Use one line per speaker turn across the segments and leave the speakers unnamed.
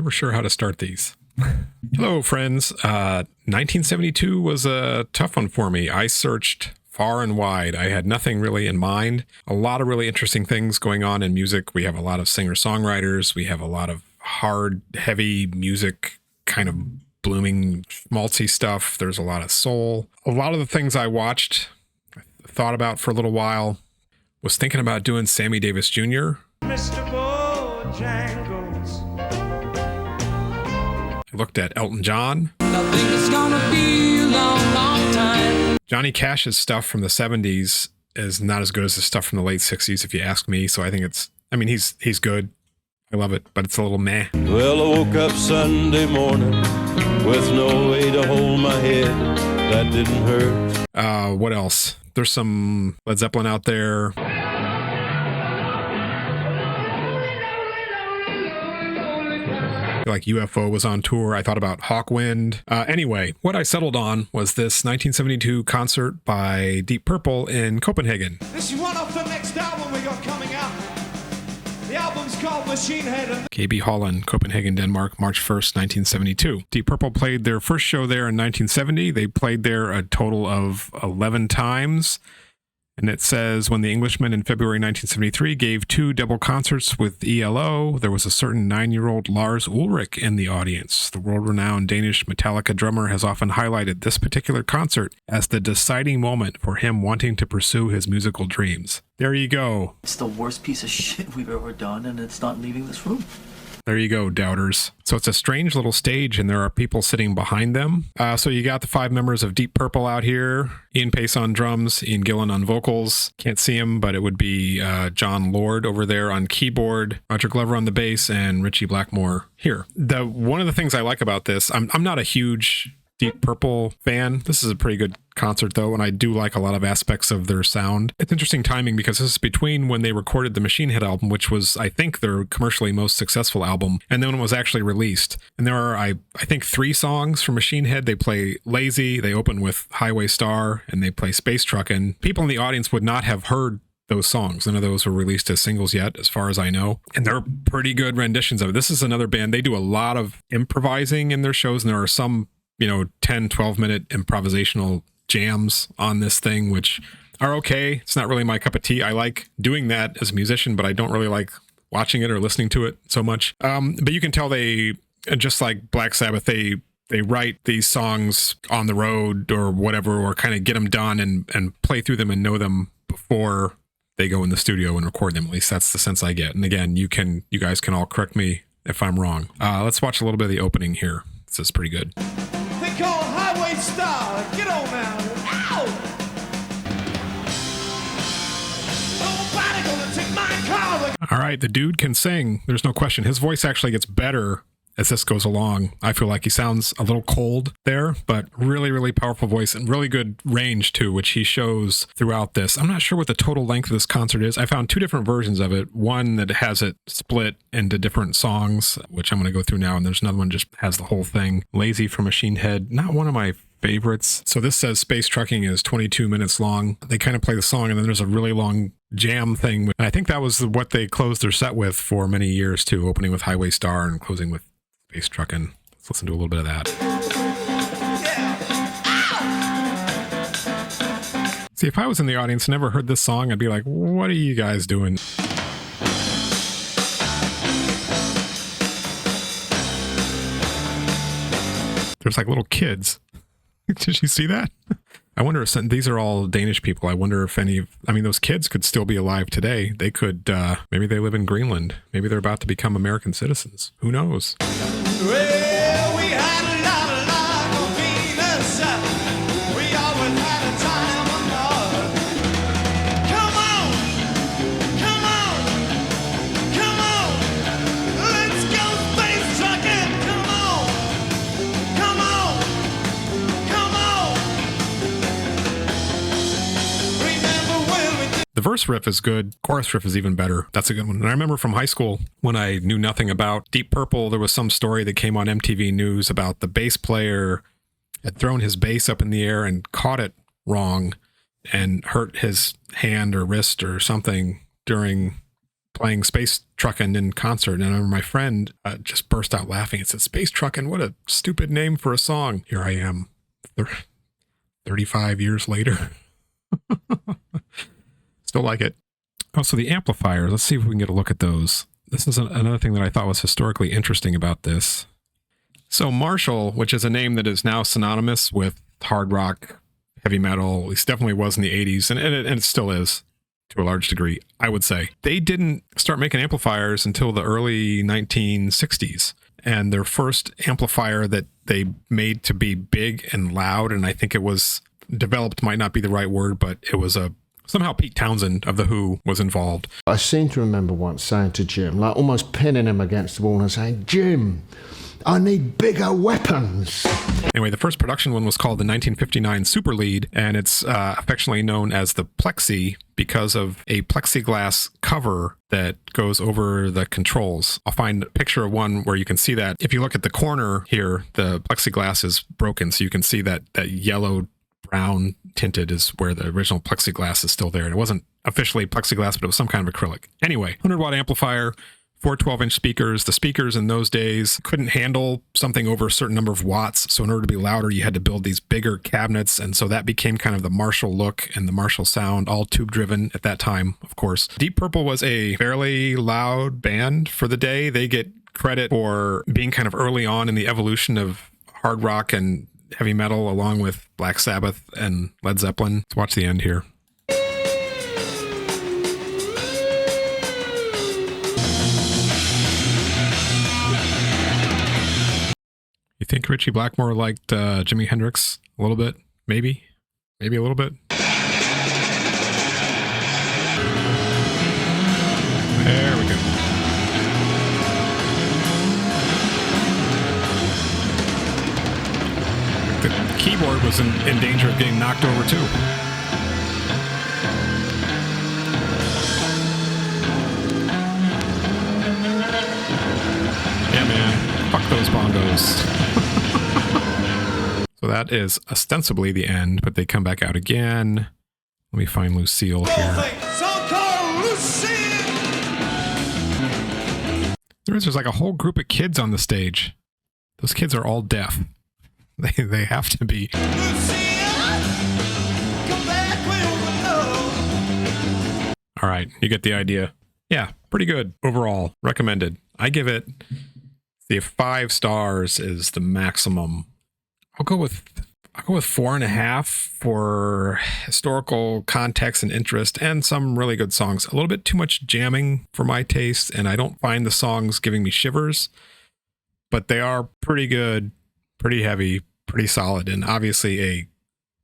never sure how to start these. Hello, friends. 1972 was a tough one for me. I searched far and wide. I had nothing really in mind. A lot of really interesting things going on in music. We have a lot of singer-songwriters. We have a lot of hard, heavy music, kind of blooming, schmaltzy stuff. There's a lot of soul. A lot of the things I watched, thought about for a little while, was thinking about doing Sammy Davis Jr.
Mr. Bojangles.
I looked at Elton John.
Nothing is gonna be a long, long time.
Johnny Cash's stuff from the 70s is not as good as the stuff from the late 60s, if you ask me. So I think he's good. I love it, but it's a little meh.
Well, I woke up Sunday morning with no way to hold my head. That didn't hurt.
What else? There's some Led Zeppelin out there. Like UFO was on tour. I thought about Hawkwind. Anyway, what I settled on was this 1972 concert by Deep Purple in Copenhagen.
This is one off the next album we got coming out. The album's called Machine Head.
KB Holland, Copenhagen, Denmark, March 1st, 1972. Deep Purple played their first show there in 1970. They played there a total of 11 times. And it says, when the Englishmen in February 1973 gave 2 double concerts with ELO, there was a certain 9-year-old Lars Ulrich in the audience. The world-renowned Danish Metallica drummer has often highlighted this particular concert as the deciding moment for him wanting to pursue his musical dreams. There you go.
It's the worst piece of shit we've ever done, and it's not leaving this room.
There you go, doubters. So it's a strange little stage, and there are people sitting behind them. So you got the 5 members of Deep Purple out here. Ian Pace on drums, Ian Gillan on vocals. Can't see him, but it would be John Lord over there on keyboard, Roger Glover on the bass, and Richie Blackmore here. One of the things I like about this, I'm not a huge Deep Purple fan. This is a pretty good concert though, and I do like a lot of aspects of their sound. It's interesting timing because this is between when they recorded the Machine Head album, which was, I think, their commercially most successful album, and then when it was actually released. And there are, I think, 3 songs from Machine Head. They play Lazy, they open with Highway Star, and they play Space Truckin'. People in the audience would not have heard those songs. None of those were released as singles yet, as far as I know. And they're pretty good renditions of it. This is another band. They do a lot of improvising in their shows, and there are some 10, 12-minute improvisational jams on this thing, which are okay. It's not really my cup of tea. I like doing that as a musician, but I don't really like watching it or listening to it so much. But you can tell they, just like Black Sabbath, they write these songs on the road or whatever, or kind of get them done and play through them and know them before they go in the studio and record them. At least that's the sense I get. And again, you guys can all correct me if I'm wrong. Let's watch a little bit of the opening here. This is pretty good.
Call Highway Star. Get on now. Ow! Nobody gonna take my car.
All right, the dude can sing. There's no question. His voice actually gets better as this goes along. I feel like he sounds a little cold there, but really, really powerful voice and really good range too, which he shows throughout this. I'm not sure what the total length of this concert is. I found 2 different versions of it. One that has it split into different songs, which I'm going to go through now, and there's another one just has the whole thing. Lazy from Machine Head, not one of my favorites. So this says Space Trucking is 22 minutes long. They kind of play the song, and then there's a really long jam thing. And I think that was what they closed their set with for many years too, opening with Highway Star and closing with Space Truckin'. Let's listen to a little bit of that. Yeah. See, if I was in the audience and never heard this song, I'd be like, what are you guys doing? There's like little kids. Did you see that? I wonder if these are all Danish people. I wonder if those kids could still be alive today. They could, maybe they live in Greenland. Maybe they're about to become American citizens. Who knows?
Well, we had a lot of Venus. We always had a time of love. Come on, come on, come on. Let's go space trucking. Come on, come on, come on. Remember when we did.
The verse riff is good. Chorus riff is even better. That's a good one. And I remember from high school when I knew nothing about Deep Purple, there was some story that came on MTV News about the bass player had thrown his bass up in the air and caught it wrong and hurt his hand or wrist or something during playing Space Truckin' in concert, and I remember my friend just burst out laughing and said, "Space Truckin', what a stupid name for a song." Here I am, 35 years later. Still like it. Also, the amplifiers. Let's see if we can get a look at those. This is another thing that I thought was historically interesting about this. So Marshall, which is a name that is now synonymous with hard rock, heavy metal, at least definitely was in the 80s, and it still is to a large degree, I would say. They didn't start making amplifiers until the early 1960s. And their first amplifier that they made to be big and loud, and I think it was developed, might not be the right word, but it was somehow Pete Townsend of The Who was involved.
I seem to remember once saying to Jim, like almost pinning him against the wall and saying, "Jim, I need bigger weapons."
Anyway, the first production one was called the 1959 Super Lead, and it's affectionately known as the Plexi because of a plexiglass cover that goes over the controls. I'll find a picture of one where you can see that. If you look at the corner here, the plexiglass is broken, so you can see that yellow brown tinted is where the original plexiglass is still there. And it wasn't officially plexiglass, but it was some kind of acrylic. Anyway, 100-watt amplifier, 4 12-inch speakers. The speakers in those days couldn't handle something over a certain number of watts. So in order to be louder, you had to build these bigger cabinets. And so that became kind of the Marshall look and the Marshall sound, all tube driven at that time, of course. Deep Purple was a fairly loud band for the day. They get credit for being kind of early on in the evolution of hard rock and heavy metal, along with Black Sabbath and Led Zeppelin. Let's watch the end here. You think Ritchie Blackmore liked Jimi Hendrix a little bit? Maybe a little bit. There we go. The keyboard was in danger of getting knocked over too. Yeah, man. Fuck those bongos. So that is ostensibly the end, but they come back out again. Let me find Lucille here. There's like a whole group of kids on the stage. Those kids are all deaf. They have to be. All right, you get the idea. Yeah, pretty good overall. Recommended. I give it the 5 stars is the maximum. I'll go with 4.5 for historical context and interest and some really good songs. A little bit too much jamming for my taste, and I don't find the songs giving me shivers, but they are pretty good, pretty heavy, pretty solid, and obviously a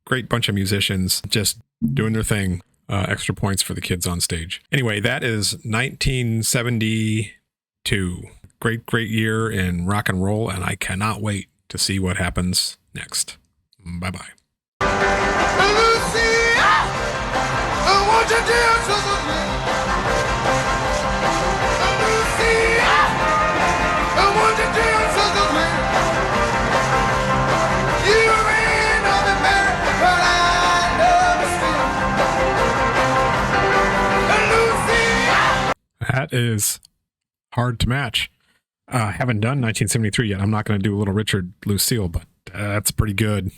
great bunch of musicians just doing their thing. Extra points for the kids on stage. Anyway, that is 1972. Great year in rock and roll, and I cannot wait to see what happens next. Bye-bye. That is hard to match. Haven't done 1973 yet. I'm not going to do Little Richard, Lucille, but that's pretty good.